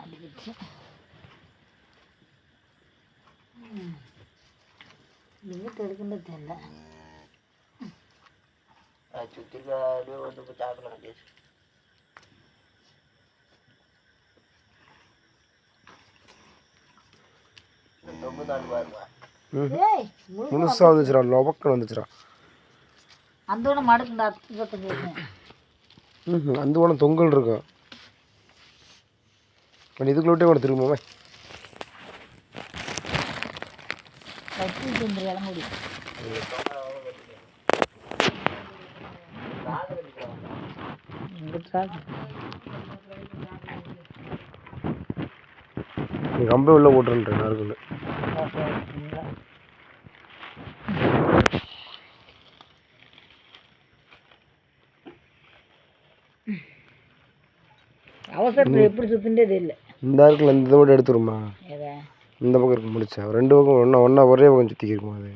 மாட்டிக்கிச்சு. வீட்டு எடுக்குன்னு தெரியல. சுற்றிக்காவே வந்து இப்போ சாப்பிட வேண்டியது. முழுசா வந்துச்சுடா, லொபக்கு வந்துச்சுடா. அந்த ஒன்று மடக்குண்டா அந்த ஒன்று தொங்கல் இருக்கும். இதுக்குள்ள விட்டே கூட திரும்பவே இளங்குடி கம்பே உள்ள போட்டுருன்றேன் நாருக்குள்ள. அவசரத்தில் எப்படி சுத்துண்டே தெரியல. இந்த இருக்குல்ல, இந்த இதை மட்டும் எடுத்துருமா? இந்த பக்கம் இருக்கு முடிச்சா ரெண்டு பக்கம் ஒன்றா ஒரே பக்கம் சுற்றிக்கிருக்குமா அது?